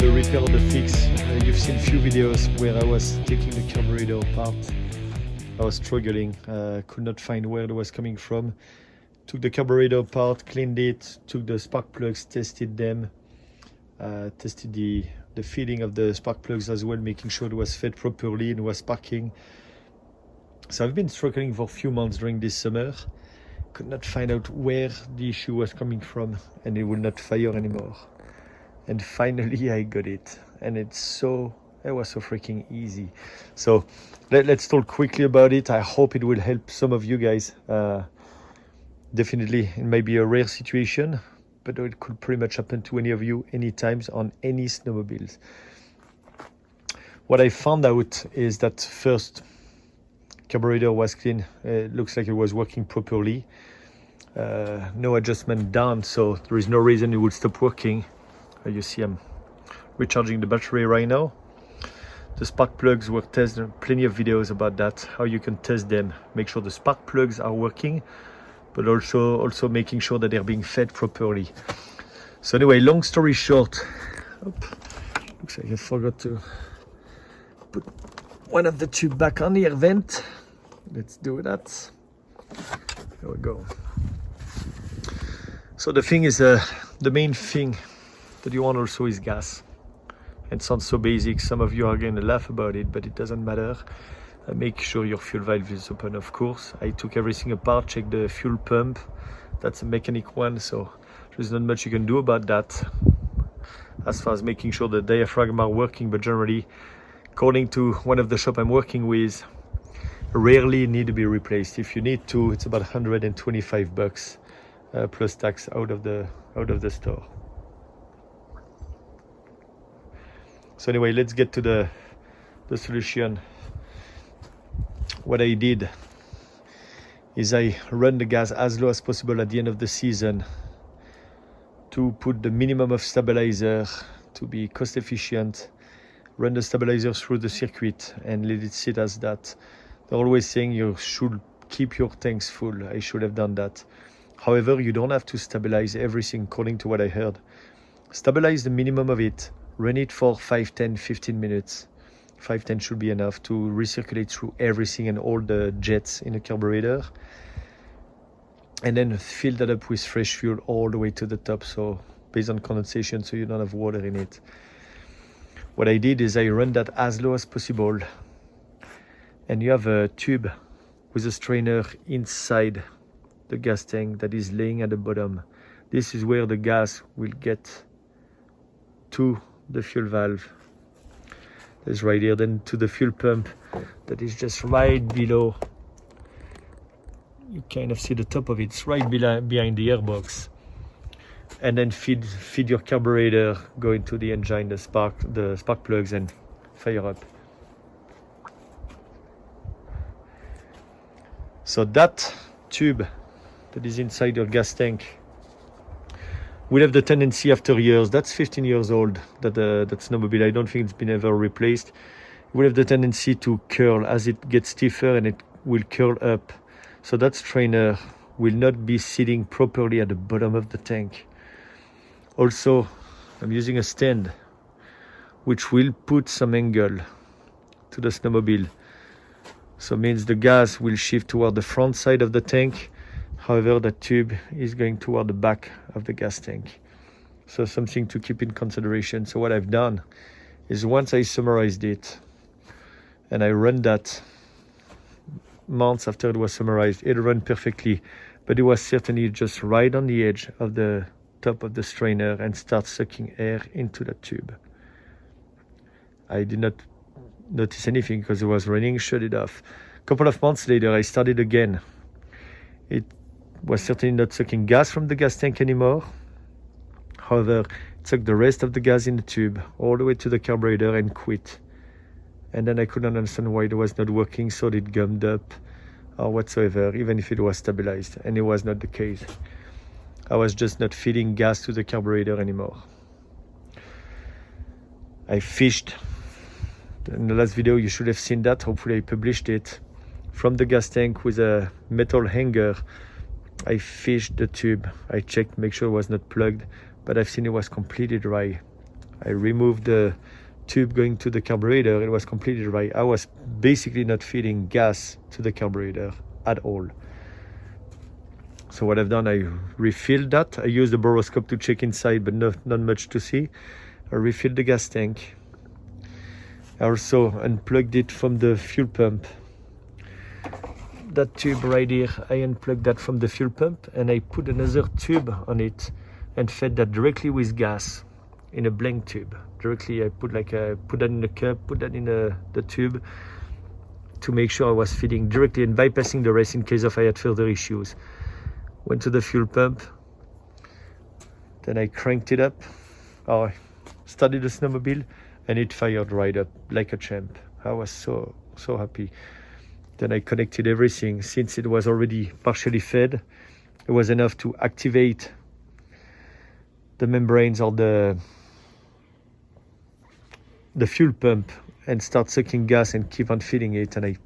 the repair or the fix. You've seen a few videos where I was taking the carburetor apart. I was struggling, could not find where it was coming from. Took the carburetor apart, cleaned it, took the spark plugs, tested them, tested the feeding of the spark plugs as well, making sure it was fed properly and was sparking. So I've been struggling for a few months during this summer. Could not find out where the issue was coming from, and it would not fire anymore. And finally I got it, and it was so freaking easy. So let's talk quickly about it. I hope it will help some of you guys. Definitely it may be a rare situation, but it could pretty much happen to any of you anytime on any snowmobiles. What I found out is that first, carburetor was clean. It looks like it was working properly. No adjustment done, so there is no reason it would stop working. You see I'm recharging the battery right now. The spark plugs were tested, plenty of videos about that, how you can test them, make sure the spark plugs are working, but also making sure that they're being fed properly. So anyway, long story short, looks like I forgot to put one of the tube back on the air vent. Let's do that. There we go. So the thing is, the main thing that you want also is gas. It sounds so basic, some of you are going to laugh about it, but it doesn't matter. Make sure your fuel valve is open, of course. I took everything apart, checked the fuel pump. That's a mechanic one, so there's not much you can do about that as far as making sure the diaphragm are working, but generally, according to one of the shop I'm working with, rarely need to be replaced. If you need to, it's about $125 plus tax out of the store. So anyway, let's get to the solution. What I did is I run the gas as low as possible at the end of the season to put the minimum of stabilizer to be cost efficient. Run the stabilizer through the circuit and let it sit as that. They're always saying you should keep your tanks full. I should have done that. However, you don't have to stabilize everything according to what I heard. Stabilize the minimum of it. Run it for 5, 10, 15 minutes. 5, 10 should be enough to recirculate through everything and all the jets in a carburetor. And then fill that up with fresh fuel all the way to the top, so based on condensation, so you don't have water in it. What I did is I run that as low as possible. And you have a tube with a strainer inside the gas tank that is laying at the bottom. This is where the gas will get to the fuel valve. That's right here, then to the fuel pump that is just right below. You kind of see the top of it. It's right behind the airbox. And then feed your carburetor, go into the engine, the spark plugs, and fire up. So that tube that is inside your gas tank will have the tendency after years, that's 15 years old, that snowmobile, I don't think it's been ever replaced, it will have the tendency to curl as it gets stiffer, and it will curl up. So that strainer will not be sitting properly at the bottom of the tank. Also, I'm using a stand which will put some angle to the snowmobile. So it means the gas will shift toward the front side of the tank. However, the tube is going toward the back of the gas tank. So something to keep in consideration. So what I've done is once I summarized it and I run that months after it was summarized, it ran perfectly, but it was certainly just right on the edge of the top of the strainer and start sucking air into the tube. I did not notice anything because it was running, shut it off. A couple of months later, I started again. It was certainly not sucking gas from the gas tank anymore. However, it sucked the rest of the gas in the tube all the way to the carburetor and quit. And then I couldn't understand why it was not working, so it gummed up or whatsoever, even if it was stabilized. And it was not the case. I was just not feeding gas to the carburetor anymore. I fished. In the last video, you should have seen that. Hopefully I published it. From the gas tank with a metal hanger, I fished the tube. I checked, make sure it was not plugged, but I've seen it was completely dry. I removed the tube going to the carburetor. It was completely dry. I was basically not feeding gas to the carburetor at all. So what I've done, I refilled that. I used the boroscope to check inside, but not much to see. I refilled the gas tank. I also unplugged it from the fuel pump. That tube right here, I unplugged that from the fuel pump, and I put another tube on it and fed that directly with gas in a blank tube. Directly, I put that in the cup, put that in the tube to make sure I was feeding directly and bypassing the rest in case if I had further issues. Went to the fuel pump, then I cranked it up. I started the snowmobile, and it fired right up like a champ. I was so happy. Then I connected everything. Since it was already partially fed, it was enough to activate the membranes or the fuel pump and start sucking gas and keep on feeding it. And I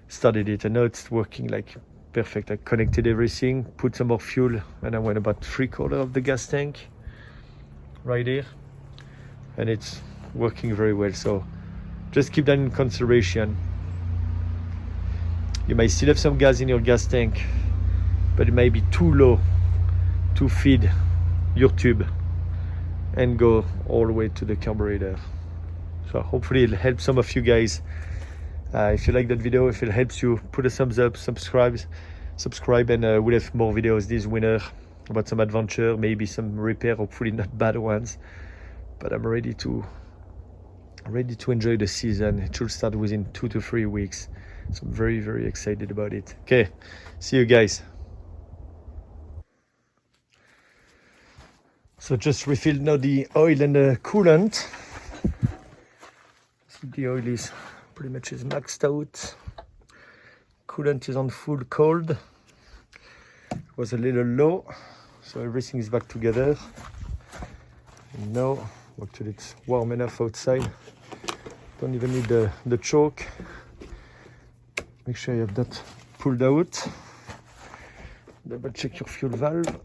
started it, and now it's working like perfect. I connected everything, put some more fuel, and I went about 3/4 of the gas tank right here, and it's working very well. So just keep that in consideration. You might still have some gas in your gas tank, but it may be too low to feed your tube and go all the way to the carburetor. So hopefully it'll help some of you guys. If you like that video, if it helps you, put a thumbs up, subscribe, and we'll have more videos this winter about some adventure, maybe some repair, hopefully not bad ones. But I'm ready to enjoy the season. It should start within 2 to 3 weeks. So I'm very excited about it. Okay, see you guys. So just refilled now the oil and the coolant. So the oil is pretty much maxed out. Coolant is on full cold. It was a little low, so everything is back together. And now, actually it's warm enough outside. Don't even need the choke. Make sure you have that pulled out. Double check your fuel valve.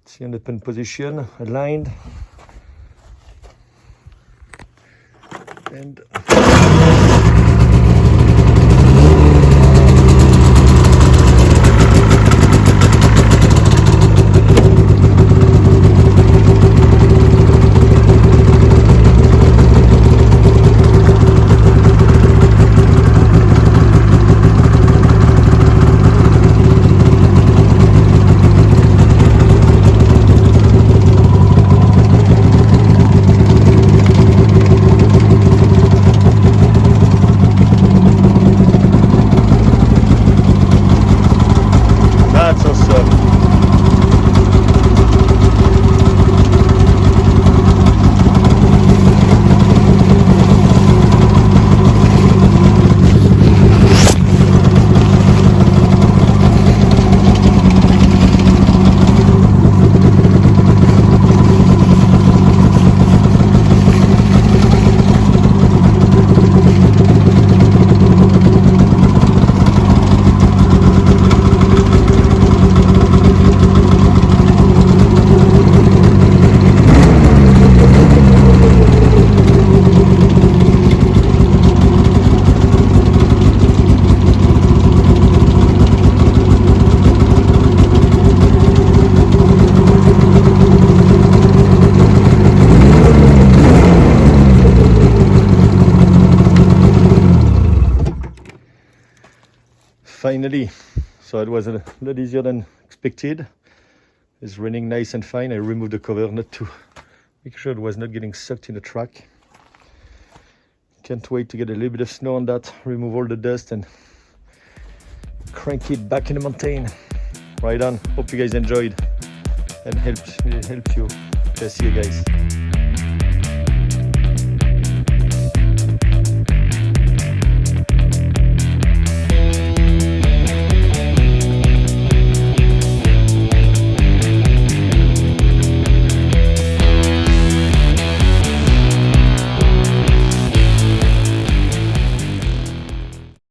It's in open position, aligned. And that's awesome. Finally, so it was a lot easier than expected. It's running nice and fine. I removed the cover not to make sure it was not getting sucked in the track. Can't wait to get a little bit of snow on that, remove all the dust, and crank it back in the mountain. Right on. Hope you guys enjoyed and helped you. Okay, see you guys.